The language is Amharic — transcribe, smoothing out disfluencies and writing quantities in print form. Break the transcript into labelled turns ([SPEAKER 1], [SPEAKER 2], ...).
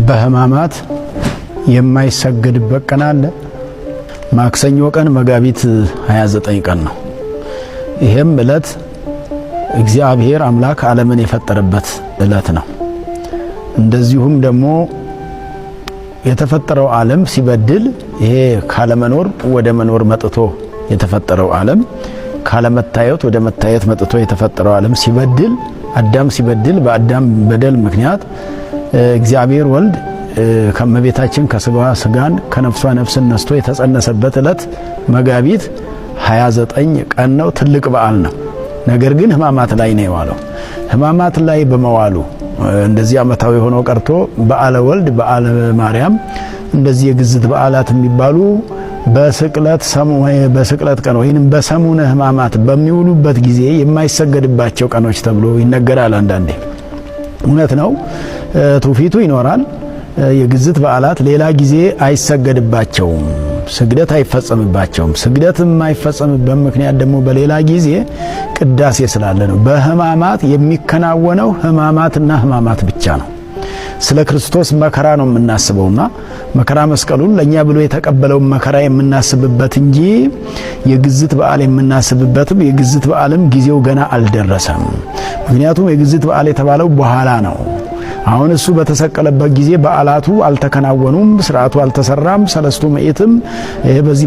[SPEAKER 1] በህማማት የማይሰገድበት ቀን አለ። ማክሰኞ ቀን መጋቢት 29 ቀን ነው። ይሄም ዕለት እግዚአብሔር አምላክ ዓለምን የፈጠረበት ዕለት ነው። እንደዚሁም ደግሞ የተፈጠረው ዓለም ሲበድል ይሄ ካለመኖር ወደ መኖር መጥቶ የተፈጠረው ዓለም ካለመታየት ወደ መታየት መጥቶ የተፈጠረው ዓለም ሲበድል አዳም ሲበድል በአዳም በደል ምክንያት እግዚአብሔር ወልድ ከመቤታችን ከስጋዋ ስጋን ከነፍሷ ነፍስን ነስቶ የተጸነሰበት ዕለት መጋቢት 29 ቀን ነው። ትልቅ በዓል ነው። ነገር ግን ህማማት ላይ ነው የዋለው። ህማማት ላይ በመዋሉ እንደዚህ ዓመታዊ ሆኖ ቀርቶ በዓለ ወልድ በዓለ ማርያም እንደዚህ የግዝት በዓላት የሚባሉ በስቅለት ቀን ወይንም በሰሙነ ህማማት በሚውሉበት ጊዜ የማይሰገድባቸው ቀኖች ተብሎ ይነገራል። አንዳንዴ እውነት ነው፣ ትውፊቱ ይኖራል። የግዝት በዓላት ሌላ ጊዜ አይሰገድባቸውም፣ ስግደት አይፈጸምባቸውም። ስግደት የማይፈጸምበት ምክንያት ደግሞ በሌላ ጊዜ ቅዳሴ ስላለ ነው። በህማማት የሚከናወነው ህማማትና ህማማት ብቻ ነው። ስለ ክርስቶስ መከራ ነው የምናስበውና መከራ መስቀሉን ለኛ ብሎ የተቀበለው መከራ የምናስብበት እንጂ የግዝት በዓል የምናስብበትም የግዝት በዓልም ጊዜው ገና አልደረሰም። ምክንያቱም የግዝት በዓል የተባለው በኋላ ነው። አሁን እሱ በተሰቀለበት ጊዜ በዓላቱ አልተከናወኑም፣ ስርዓቱ አልተሰራም። ሰለስቱ ምዕትም በዚህ